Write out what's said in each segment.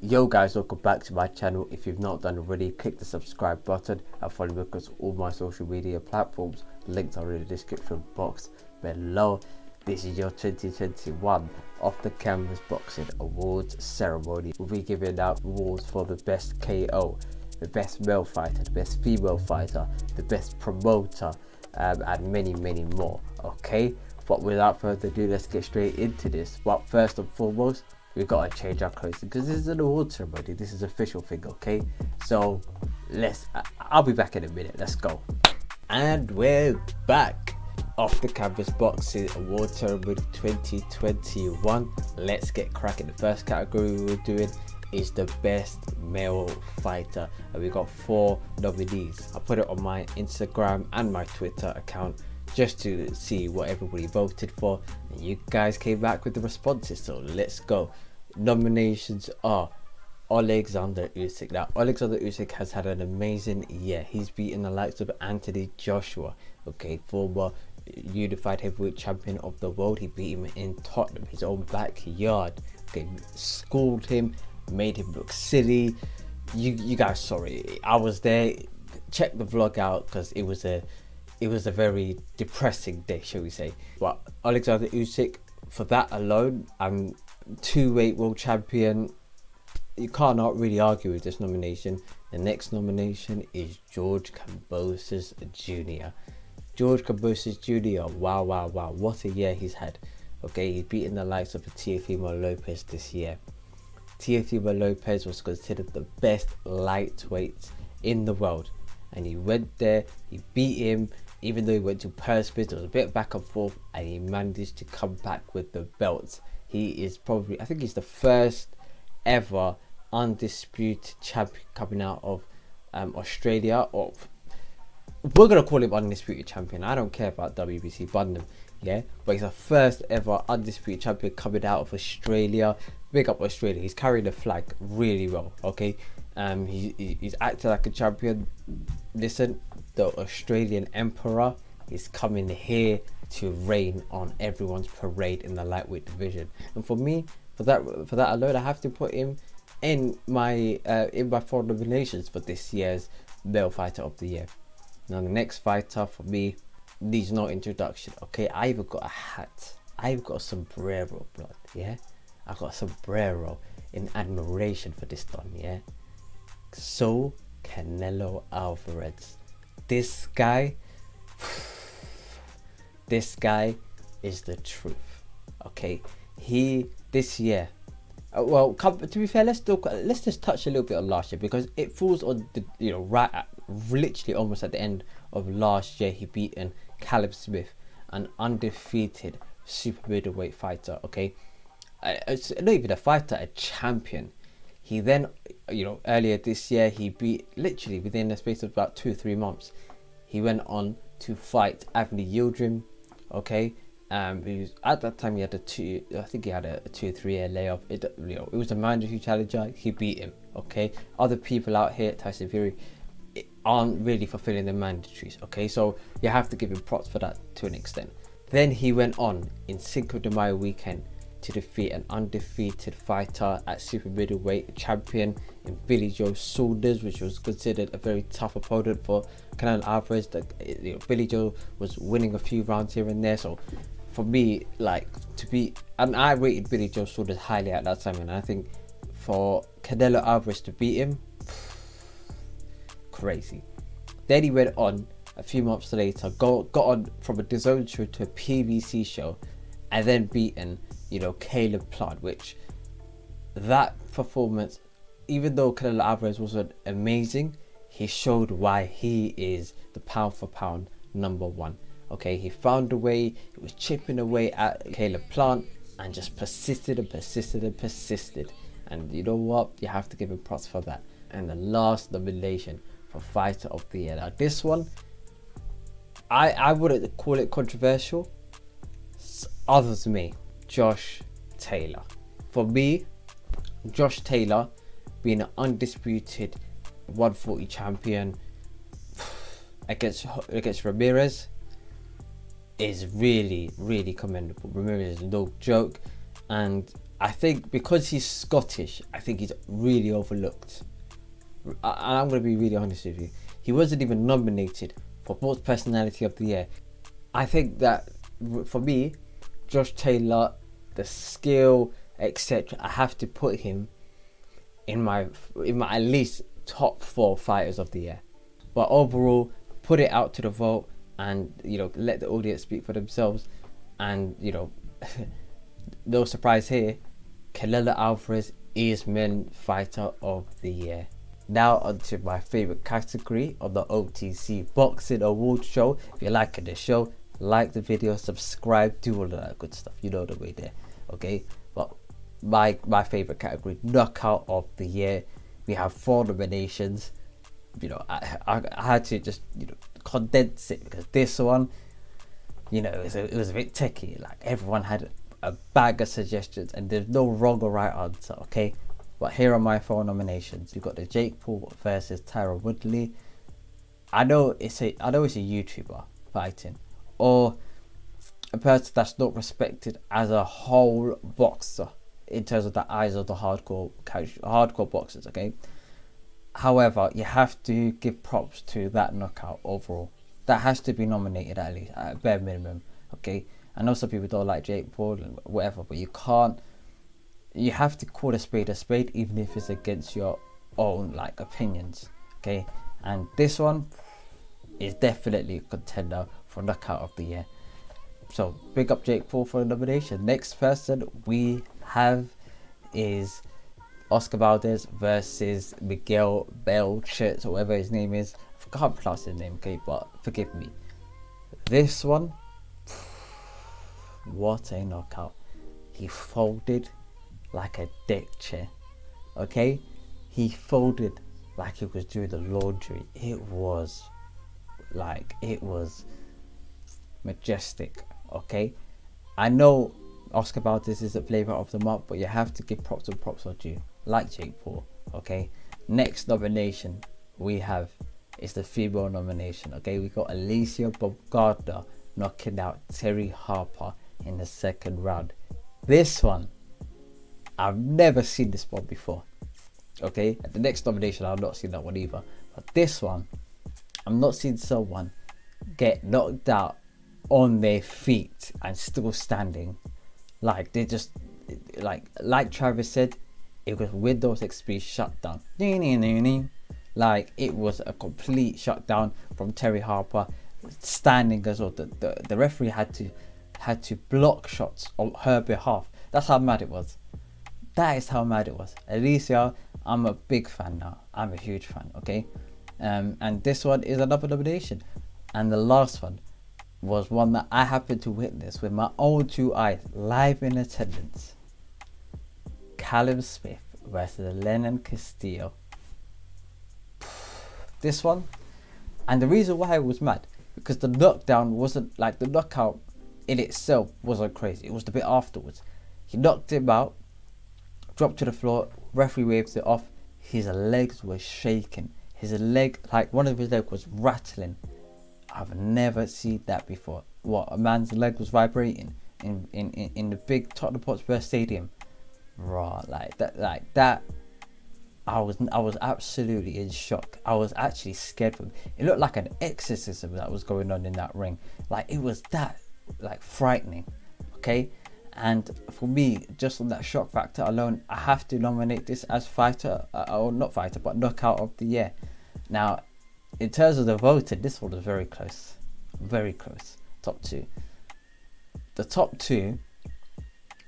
Yo guys, welcome back to my channel. If you've not done already, click the subscribe button and follow me across all my social media platforms. Links are in the description box below. This is your 2021 Off the Canvas Boxing Awards ceremony. We'll be giving out awards for the best KO, the best male fighter, the best female fighter, the best promoter, and many more. Okay, but without further ado, let's get straight into this. But first and foremost, we gotta change our clothes because this is an award ceremony. This is an official thing, okay? So I'll be back in a minute. Let's go. And we're back. Off the Canvas Boxing Award Ceremony 2021. Let's get cracking. The first category we're doing is the best male fighter, and we got 4 nominees. I put it on my Instagram and my Twitter account just to see what everybody voted for, and you guys came back with the responses, so let's go. Nominations are Alexander Usyk. Now Alexander Usyk has had an amazing year. He's beaten the likes of Anthony Joshua, okay, former unified heavyweight champion of the world. He beat him in Tottenham, his own backyard, okay, schooled him, made him look silly. You guys, sorry, I was there. Check the vlog out because it was a very depressing day, shall we say. But Alexander Usyk, for that alone, 2-weight world champion, you cannot really argue with this nomination. The next nomination is George Kambosos Jr. George Kambosos Jr. Wow, what a year he's had. Okay, he's beaten the likes of Teofimo Lopez this year. Teofimo Lopez was considered the best lightweight in the world, and he went there, he beat him. Even though he went to Perspin, there was a bit back and forth, and he managed to come back with the belt. He is probably, I think he's the first ever undisputed champion coming out of Australia, or we're gonna call him undisputed champion. I don't care about WBC Bundam, yeah, but he's the first ever undisputed champion coming out of Australia. Big up Australia. He's carrying the flag really well, okay. He's acting like a champion. Listen, the Australian Emperor is coming here to reign on everyone's parade in the lightweight division, and for me, for that alone, I have to put him in my 4 nominations for this year's male fighter of the year. Now the next fighter for me needs no introduction, okay. I even got a hat, I've got a sombrero, blood, yeah. I got a sombrero in admiration for this don, yeah. So Canelo Alvarez, this guy is the truth, okay. This year, well, to be fair, let's just touch a little bit on last year, because it falls on the, right at, literally almost at the end of last year, he beaten Callum Smith, an undefeated super middleweight fighter, okay. It's not even a fighter, a champion. He then, earlier this year, he beat, literally within the space of about 2-3 months, he went on to fight Anthony Yildirim, okay. At that time he had a 2-3 year layoff. It was a mandatory challenger. He beat him, okay. Other people out here, Tyson Fury, aren't really fulfilling the mandatories, okay. So you have to give him props for that to an extent. Then he went on in Cinco de Mayo weekend to defeat an undefeated fighter at super middleweight champion in Billy Joe Saunders, which was considered a very tough opponent for Canelo Alvarez. Billy Joe was winning a few rounds here and there, so for me, and I rated Billy Joe Saunders highly at that time, and I think for Canelo Alvarez to beat him, crazy. Then he went on a few months later, got on from a DAZN show to a PBC show, and then beaten Caleb Plant, which that performance, even though Canelo Alvarez wasn't amazing, he showed why he is the pound for pound #1. Okay, he found a way, he was chipping away at Caleb Plant and just persisted. And you know what? You have to give him props for that. And the last nomination for fighter of the year. Now this one, I wouldn't call it controversial. Others may. Josh Taylor. For me, Josh Taylor being an undisputed 140 champion against Ramirez is really commendable. Ramirez is no joke, and I think because he's Scottish, I think he's really overlooked. And I'm going to be really honest with you. He wasn't even nominated for Sports Personality of the Year. I think that for me, Josh Taylor, the skill, etc., I have to put him in my at least top 4 fighters of the year. But overall, put it out to the vote, and let the audience speak for themselves. And no surprise here, Canelo Alvarez is Men Fighter of the Year. Now onto my favourite category of the OTC Boxing Awards show. If you're liking the show, like the video, subscribe, do all of that good stuff. You know the way there, okay? But my favourite category, Knockout of the Year. We have 4 nominations. I had to just condense it, because this one, it was a bit techie. Like, everyone had a bag of suggestions, and there's no wrong or right answer, okay? But here are my 4 nominations. You've got the Jake Paul versus Tyron Woodley. I know it's a YouTuber fighting, or a person that's not respected as a whole boxer in terms of the eyes of the hardcore boxers, okay? However, you have to give props to that knockout overall. That has to be nominated at least, at bare minimum, okay? I know some people don't like Jake Paul and whatever, but you have to call a spade, even if it's against your own opinions, okay? And this one is definitely a contender for Knockout of the Year. So big up Jake Paul for the nomination. Next person we have is Oscar Valdez versus Miguel Belchitz, or whatever his name is. I can't pronounce his name, okay, but forgive me. This one, what a knockout. He folded like a deck chair, okay? He folded like he was doing the laundry. It was majestic, okay? I know Oscar Valdez is the flavor of the month, but you have to give props and props are due, like Jake Paul, okay? Next nomination we have is the female nomination, okay? We got Alicia Gardner knocking out Terry Harper in the 2nd round. This one, I've never seen this one before, okay? At the next nomination, I've not seen that one either. But this one, I'm not seeing someone get knocked out on their feet and still standing. Like, they just, like Travis said, it was Windows XP shutdown. Like, it was a complete shutdown from Terry Harper, standing as well. The referee had to block shots on her behalf. That's how mad it was. That is how mad it was. Alicia, I'm a big fan now. I'm a huge fan, okay? And this one is another nomination. And the last one was one that I happened to witness with my own 2 eyes, live in attendance. Callum Smith versus Lennon Castillo. This one, and the reason why I was mad, because the knockdown wasn't, the knockout in itself wasn't crazy. It was the bit afterwards. He knocked him out, dropped to the floor, referee waves it off. His legs were shaking. His leg, one of his legs was rattling. I've never seen that before. What, a man's leg was vibrating in the big Tottenham Hotspur Stadium? Raw, that. I was absolutely in shock. I was actually scared for him. It looked like an exorcism that was going on in that ring. It was that frightening, okay? And for me, just on that shock factor alone, I have to nominate this as knockout of the year. Now, in terms of the voting, this one was very close. Top 2. The top 2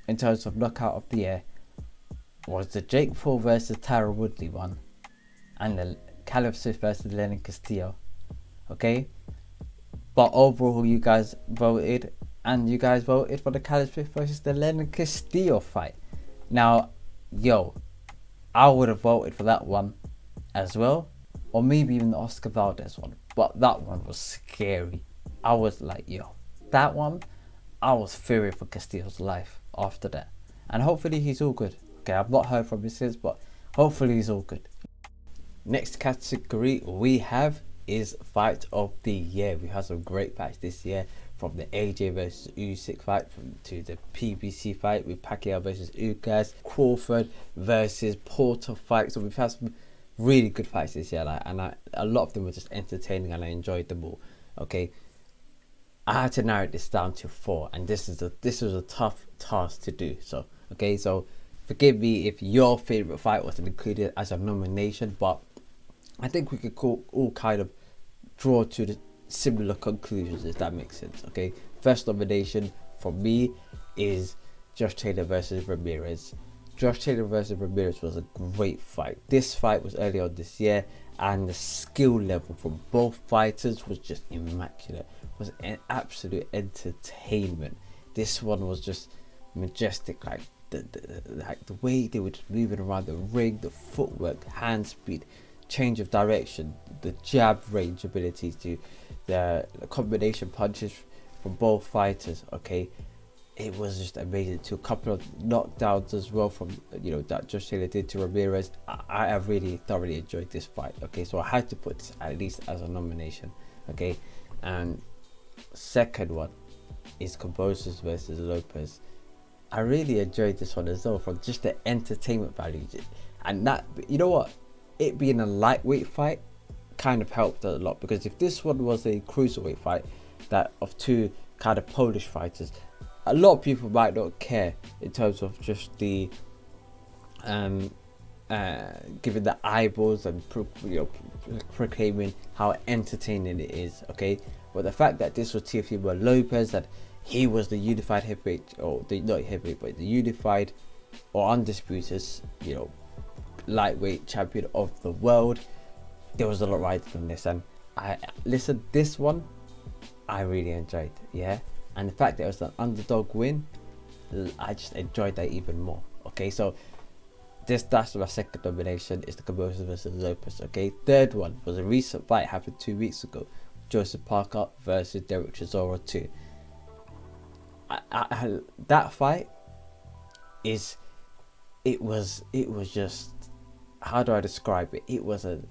in terms of knockout of the year was the Jake Paul versus Tyron Woodley one, and the Callum Smith versus Lennon Castillo, okay? But overall, you guys voted for the Callum Smith versus the Lennon Castillo fight. Now, I would have voted for that one as well, or maybe even the Oscar Valdez one, but that one was scary. I was like, that one, I was fearing for Castillo's life after that. And hopefully he's all good. Okay, I've not heard from him since, but hopefully he's all good. Next category we have is Fight of the Year. We had some great fights this year. from the AJ versus Usyk fight to the PBC fight with Pacquiao versus Ugas, Crawford versus Porter fight. So we've had some really good fights this year, a lot of them were just entertaining, and I enjoyed them all. Okay, I had to narrow this down to 4, and this was a tough task to do. So okay, so forgive me if your favorite fight wasn't included as a nomination, but I think we could all kind of draw to the similar conclusions, if that makes sense. Okay, first nomination for me is Josh Taylor versus Ramirez. Josh Taylor versus Ramirez was a great fight. This fight was early on this year, and the skill level from both fighters was just immaculate. It was an absolute entertainment. This one was just majestic, like the way they were just moving around the ring, the footwork, hand speed, change of direction, the jab range abilities, to the combination punches from both fighters. Okay, it was just amazing. To a couple of knockdowns as well from that Josh Taylor did to Ramirez. I have really thoroughly enjoyed this fight. Okay, so I had to put this at least as a nomination. Okay, and second one is Kambosos versus Lopez. I really enjoyed this one as well, from just the entertainment value, and that, you know what, it being a lightweight fight kind of helped a lot, because if this one was a cruiserweight fight that of two kind of Polish fighters, a lot of people might not care in terms of just the giving the eyeballs and proclaiming how entertaining it is. Okay, but the fact that this was Teofimo Lopez, that he was the unified heavyweight, or not heavyweight, but the unified or undisputed, lightweight champion of the world, there was a lot riding on this. And this one I really enjoyed. Yeah, and the fact that it was an underdog win, I just enjoyed that even more. Okay, so that's my second nomination, is the Kambosos versus Lopez. Okay, third one was a recent fight, happened 2 weeks ago, Joseph Parker versus Derek Chisora 2. That fight it was just, how do I describe it? It was an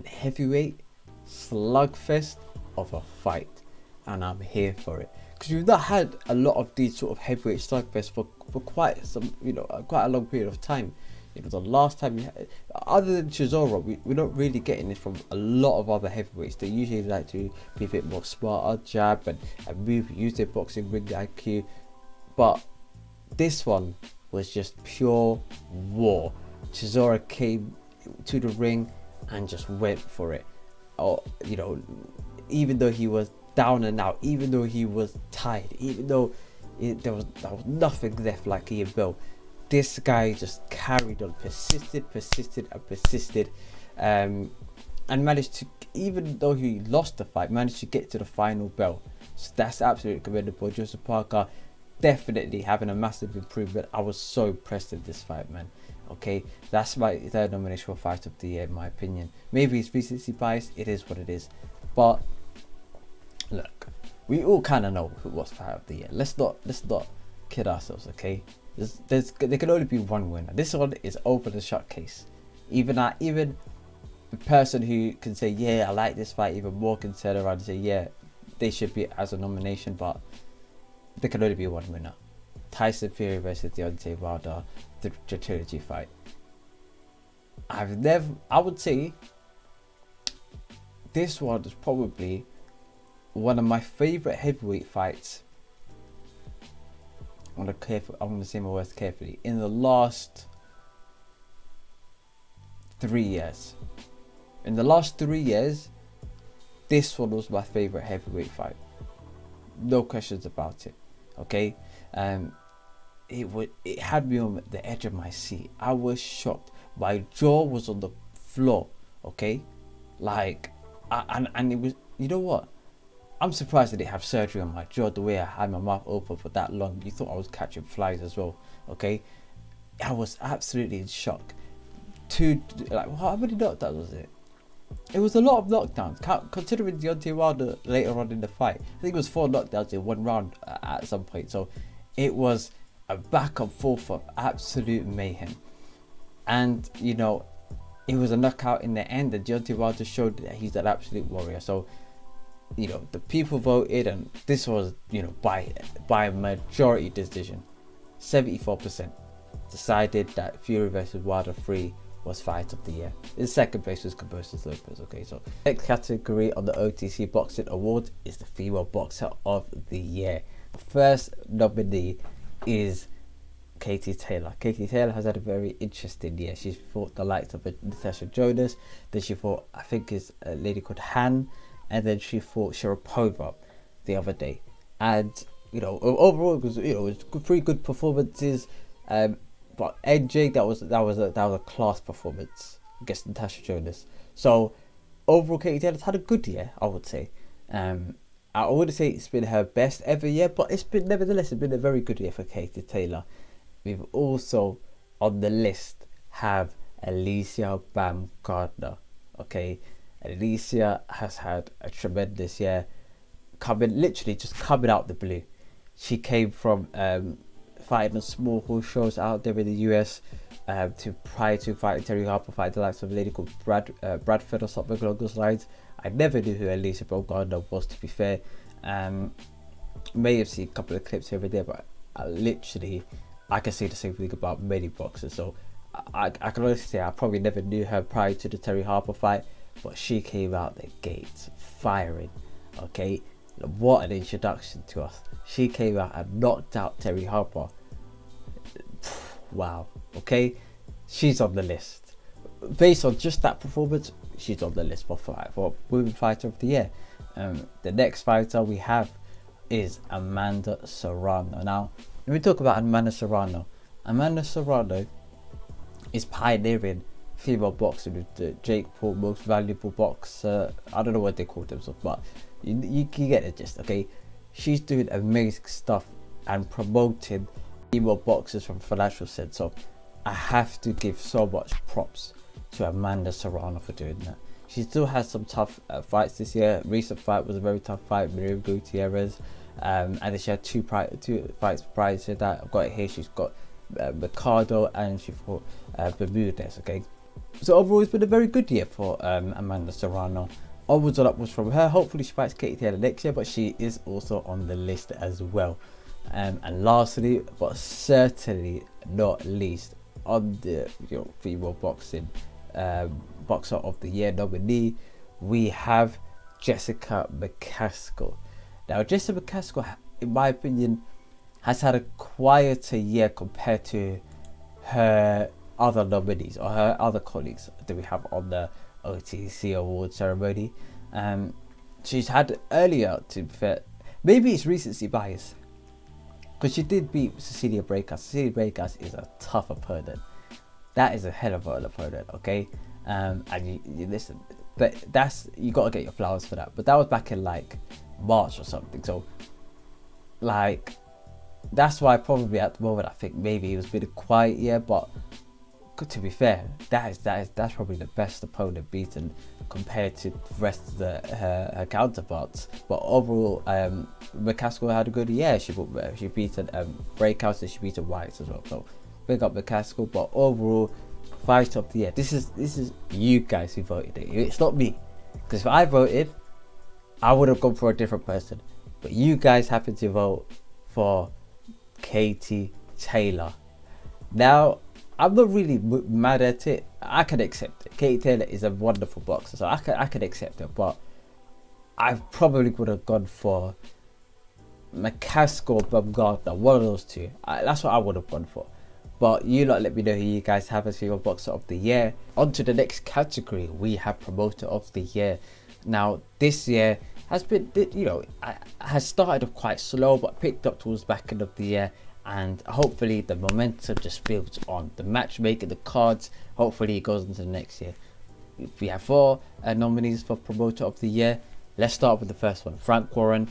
heavyweight slugfest of a fight, and I'm here for it, because we've not had a lot of these sort of heavyweight slugfests for quite a long period of time. The last time we had, other than Chisora, we're not really getting this from a lot of other heavyweights. They usually like to be a bit more smarter, jab and move, use their boxing ring IQ. But this one was just pure war. Chisora came to the ring and just went for it. Even though he was down and out, even though he was tired, even though there was nothing left, like Ian Bell, this guy just carried on, persisted, and managed to, even though he lost the fight, managed to get to the final bell. So that's absolutely commendable. Joseph Parker definitely having a massive improvement. I was so impressed with this fight, man. Okay, that's my third nomination for fight of the year, in my opinion. Maybe it's recency bias, it is what it is. But look, we all kind of know who was fight of the year. Let's not kid ourselves, okay? There can only be one winner. This one is open and shut case. Even the person who can say, yeah, I like this fight even more, can turn around and say, yeah, they should be as a nomination, but there can only be one winner. Tyson Fury versus Deontay Wilder, the trilogy fight. I would say this one is probably one of my favorite heavyweight fights. I'm going to say my words carefully. In the last 3 years. In the last 3 years, this one was my favorite heavyweight fight. No questions about it. Okay? It had me on the edge of my seat. I was shocked. My jaw was on the floor. Okay? And it was, you know what? I'm surprised I didn't have surgery on my jaw, the way I had my mouth open for that long. You thought I was catching flies as well. Okay? I was absolutely in shock. How many knockdowns was it? It was a lot of knockdowns, considering Deontay Wilder later on in the fight. I think it was 4 knockdowns in one round at some point. So it was a back and forth of absolute mayhem. And, it was a knockout in the end, and Deontay Wilder showed that he's an absolute warrior. So the people voted, and this was, by a majority decision. 74% decided that Fury versus Wilder 3 was fight of the year. In second place was Cabezas Lopez. Okay, so next category on the OTC Boxing Awards is the Female Boxer of the Year. The first nominee is Katie Taylor. Katie Taylor has had a very interesting year. She's fought the likes of Natasha Jonas, then she fought, I think it's a lady called Han, and then she fought Sharapova the other day. And overall it was, it was three good performances. But NJ, that was a class performance against Natasha Jonas. So overall, Katie Taylor's had a good year, I would say. I wouldn't say it's been her best ever year, but it's been a very good year for Katie Taylor. We've also on the list have Alicia Baumgardner. Okay, Alicia has had a tremendous year, literally just coming out the blue. She came from fighting on small horse shows out there in the US, prior to fighting Terry Harper, fighting the likes of a lady called Bradford or something along those lines. I never knew who Alicia Baumgardner was, to be fair. May have seen a couple of clips here and there, but I can say the same thing about many boxers. So I can honestly say I probably never knew her prior to the Terry Harper fight, but she came out the gates firing. Okay, what an introduction to us. She came out and knocked out Terry Harper. Wow. Okay, she's on the list. Based on just that performance, she's on the list for Women Fighter of the Year. The next fighter we have is Amanda Serrano. Now, when we talk about Amanda Serrano is pioneering female boxing with the Jake Paul Most Valuable Boxer. I don't know what they call themselves, but you get the gist. Okay, she's doing amazing stuff and promoting female boxers from a financial sense. So I have to give so much props to Amanda Serrano for doing that. She still has some tough fights this year. Recent fight was a very tough fight, Miriam Gutierrez. And then she had two fights prior to that. I've got it here. She's got Mercado, and she fought Bermudez. Okay, so overall it's been a very good year for Amanda Serrano. Onwards and upwards from her. Hopefully she fights Katie Taylor next year, but she is also on the list as well. And lastly, but certainly not least, on the female boxing boxer of the year nominee, we have Jessica McCaskill. Now, Jessica McCaskill, in my opinion, has had a quieter year compared to her other nominees or her other colleagues that we have on the OTC award ceremony. She's had earlier, to be fair, maybe it's recency bias, because she did beat Cecilia Brækhus. Cecilia Brækhus is a tough opponent. That is a hell of an opponent, okay? And you listen, but you got to get your flowers for that. But that was back in like March or something. So like that's why probably at the moment I think maybe it was a bit of a quiet year. But to be fair, that's probably the best opponent beaten compared to the rest of her counterparts. But overall, McCaskill had a good year. She beat Brækhus, and she beat White as well. So big up McCaskill. But overall, fight of the year. This is you guys who voted it. It's not me, because if I voted, I would have gone for a different person. But you guys happen to vote for Katie Taylor. Now, I'm not really mad at it. I can accept it. Katie Taylor is a wonderful boxer, so I can accept it. But I probably would have gone for McCaskill or Baumgardner, one of those two. That's what I would have gone for. But you lot let me know who you guys have as female boxer of the year. On to the next category, we have promoter of the year. Now, this year has been, has started off quite slow, but picked up towards the back end of the year. And hopefully the momentum just builds on. The matchmaking, the cards, hopefully it goes into the next year. We have 4 nominees for promoter of the year. Let's start with the first one, Frank Warren.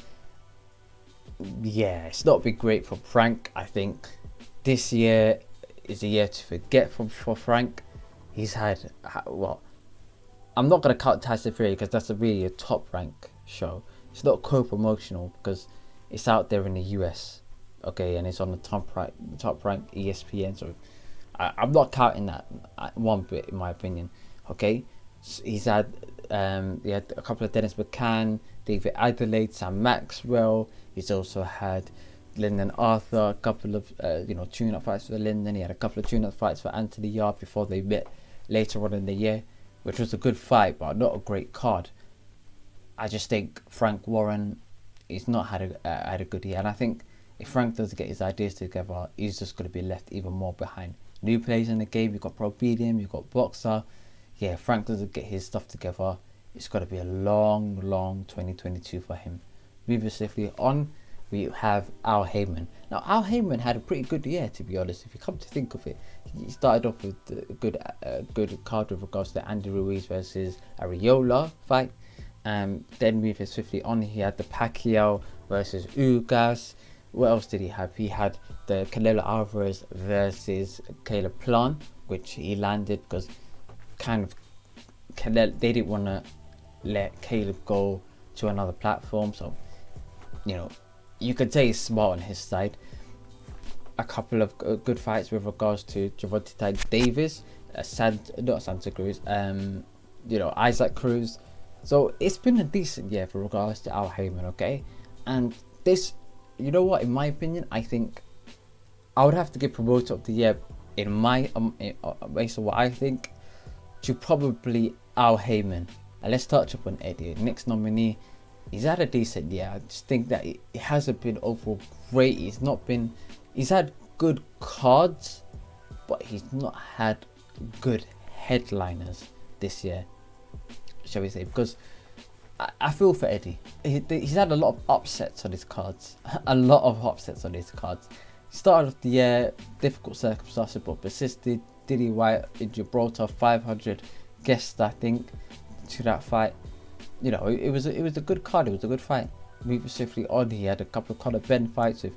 Yeah, it's not been great for Frank. I think this year is a year to forget for Frank. He's had, well, I'm not going to count Tyson Fury because that's really a top rank show. It's not co-promotional because it's out there in the US, okay, and it's on the top rank ESPN. So I'm not counting that one bit, in my opinion. Okay, so he had a couple of Dennis McCann, David Adelaide, Sam Maxwell. He's also had Lyndon Arthur, a couple of tune-up fights for Lyndon. He had a couple of tune-up fights for Anthony Yarde before they met later on in the year, which was a good fight, but not a great card. I just think Frank Warren, he's not had a good year, and I think if Frank doesn't get his ideas together, he's just going to be left even more behind. New players in the game, you've got Probedium, you've got Boxer. Yeah, if Frank doesn't get his stuff together, it's got to be a long 2022 for him. Moving swiftly on, we have Al Heyman. Now, Al Heyman had a pretty good year, to be honest, if you come to think of it. He started off with a good card with regards to the Andy Ruiz versus Arreola fight. Then moving swiftly on, he had the Pacquiao versus Ugas. What else did he have? He had the Canelo Alvarez versus Caleb Plant, which he landed because they didn't want to let Caleb go to another platform. So, you could say he's smart on his side. A couple of good fights with regards to Gervonta Tank Davis, Isaac Cruz. So it's been a decent year for regards to Al Heyman, okay? And this, you know what, in my opinion, I think I would have to give promoter of the year in my based on what I think to probably Al Heyman. And let's touch upon Eddie, next nominee. He's had a decent year. I just think that it hasn't been overall great. He's had good cards, but he's not had good headliners this year, shall we say, because I feel for Eddie. He's had a lot of upsets on his cards. He started off the year, difficult circumstances, but persisted. Dilly White in Gibraltar, 500 guests, I think, to that fight. It was a good card. It was a good fight. Moving swiftly on, he had a couple of Conor Benn fights with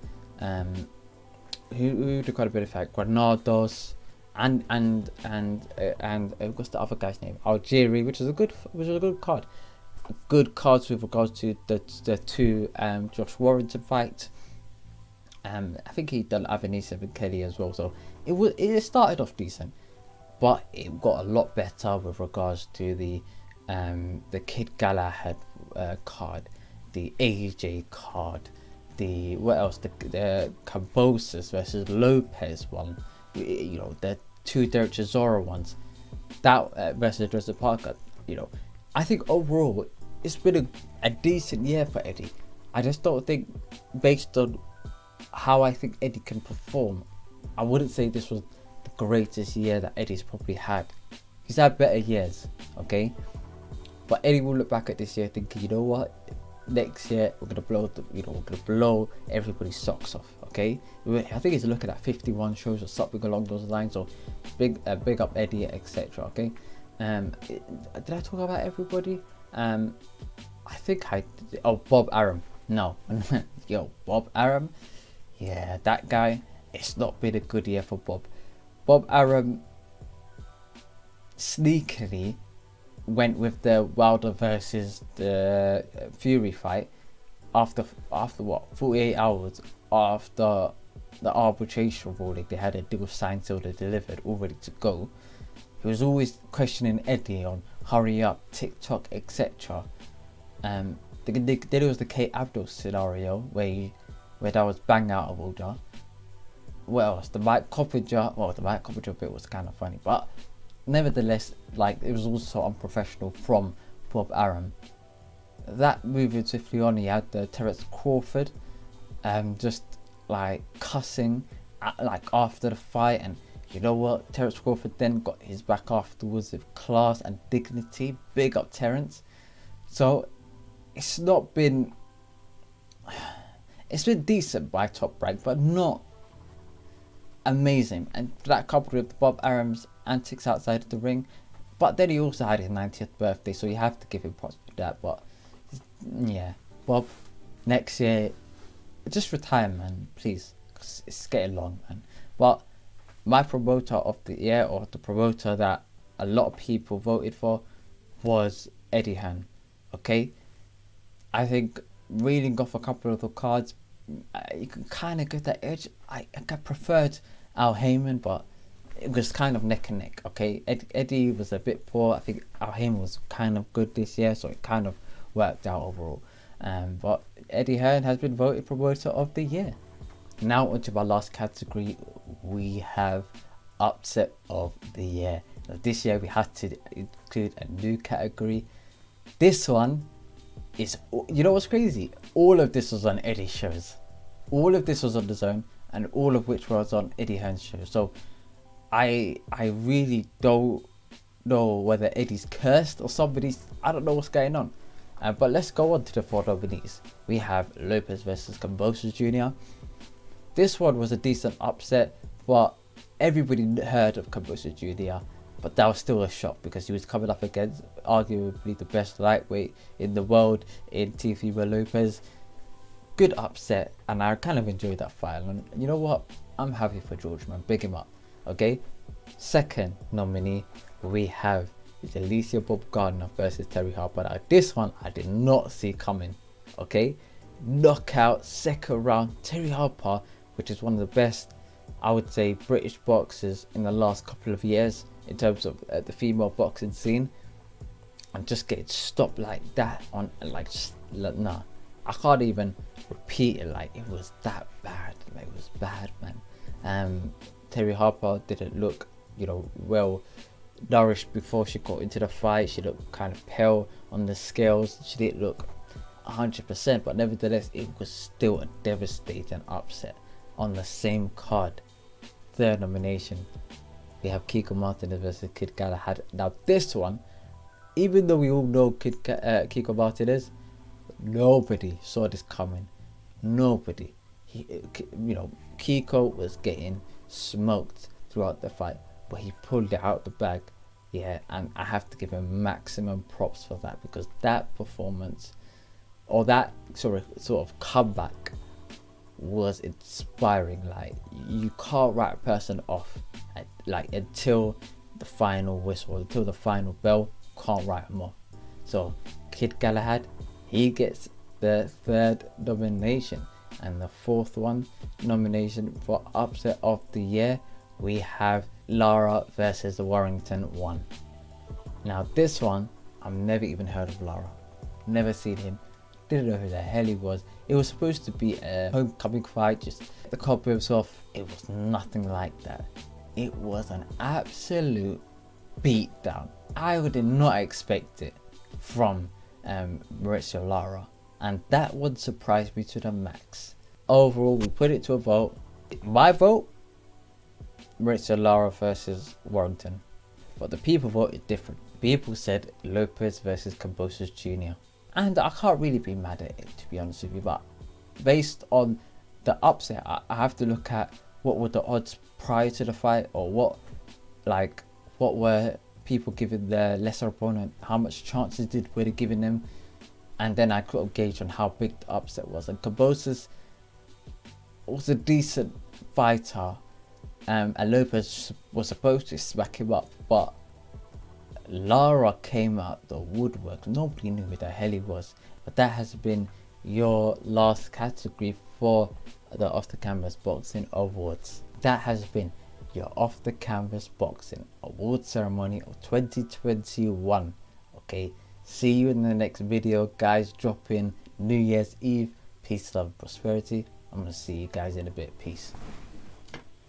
who did Conor Benn fight? Granados and what's the other guy's name? Algieri, which was a good card. Good cards with regards to the two Josh Warrington fights. I think he done Avanesha and Kelly as well. So it started off decent, but it got a lot better with regards to the Kid Galahad card, the AJ card, the Cambosos versus Lopez one, the two Derek Chisora ones, that versus Joseph Parker. I think overall it's been a decent year for Eddie. I just don't think, based on how I think Eddie can perform, I wouldn't say this was the greatest year that Eddie's probably had. He's had better years, okay? But Eddie will look back at this year thinking, you know what? Next year we're gonna blow everybody's socks off, okay? I think he's looking at 51 shows or something along those lines. So big up Eddie, etc. Okay. Did I talk about everybody? I think I did. Oh, Bob Arum. No, Bob Arum. Yeah, that guy. It's not been a good year for Bob. Bob Arum sneakily went with the Wilder versus the Fury fight after what, 48 hours after the arbitration ruling. They had a deal signed, sealed and delivered, all ready to go. He was always questioning Eddie on hurry up, TikTok, etc. Then it was the Kate Abdul scenario where that was bang out of order. What else? The Mike Coppinger bit was kind of funny, but nevertheless, it was also unprofessional from Bob Arum. That moving swiftly on, he had the Terence Crawford, just cussing after the fight, and you know what? Terence Crawford then got his back afterwards with class and dignity. Big up Terence. So it's been decent by Top Rank, but not amazing. And that coupled with Bob Arum's antics outside of the ring, but then he also had his 90th birthday, so you have to give him props for that. But yeah, Bob, next year just retire, man, please, 'cause it's getting long, man. But my promoter of the year, or the promoter that a lot of people voted for, was Eddie Hearn. Okay, I think reading off a couple of the cards, you can kind of get that edge. I preferred Al Heyman, but it was kind of neck and neck. Okay, Eddie was a bit poor. I think Al Heyman was kind of good this year, so it kind of worked out overall. But Eddie Hearn has been voted Promoter of the Year. Now onto my last category, we have Upset of the Year. Now, this year we had to include a new category. This one is, you know what's crazy? All of this was on Eddie's shows. All of this was on DAZN, and all of which was on Eddie Hearn's show. So I really don't know whether Eddie's cursed or somebody's, I don't know what's going on. But let's go on to the 4 nominees. We have Lopez versus Kambosos Jr. This one was a decent upset, but everybody heard of Kambosos Jr. But that was still a shock because he was coming up against arguably the best lightweight in the world in Teofimo Lopez. Good upset, and I kind of enjoyed that fight. And you know what? I'm happy for George, man. Big him up. Okay. Second nominee, we have Alicia Bob Gardner versus Terri Harper. Now, this one I did not see coming. Okay. Knockout, second round. Terri Harper, which is one of the best, I would say, British boxers in the last couple of years in terms of the female boxing scene, and just getting stopped like that on, like, just, nah, I can't even repeat it. Like, it was that bad. Like, it was bad, man. Terri Harper didn't look, you know, well nourished before she got into the fight. She looked kind of pale on the scales. She didn't look 100%, but nevertheless it was still a devastating upset on the same card. Third nomination, we have Kiko Martinez versus Kid Galahad. Now this one, even though we all know Kiko Martinez, nobody saw this coming. Nobody. You know, Kiko was getting smoked throughout the fight, but he pulled it out the bag. Yeah, and I have to give him maximum props for that, because that performance, or that sort of comeback, was inspiring. Like, you can't write a person off like until the final whistle, until the final bell. Can't write him off. So Kid Galahad, he gets the third nomination. And the fourth nomination for upset of the year, we have Lara versus the Warrington 1. Now this one, I've never even heard of Lara, never seen him, didn't know who the hell he was. It was supposed to be a homecoming fight, just the cobwebs off. It was nothing like that. It was an absolute beatdown. I did not expect it from Mauricio Lara, and that would surprise me to the max. Overall, we put it to a vote. My vote, Mauricio Lara versus Warrington, but the people voted different. People said Lopez versus Kambosos Jr. And I can't really be mad at it, to be honest with you, but based on the upset, I have to look at what were the odds prior to the fight, or what were people giving their lesser opponent, how much chances were they giving them, and then I could have gauged on how big the upset was. And Kambosos was a decent fighter, and Lopez was supposed to smack him up, but Lara came out the woodwork. Nobody knew who the hell he was. But that has been your last category for the Off the Canvas Boxing Awards. That has been your Off the Canvas Boxing Award ceremony of 2021. Okay, see you in the next video, guys. Drop in New Year's Eve. Peace, love, prosperity. I'm gonna see you guys in a bit. Peace.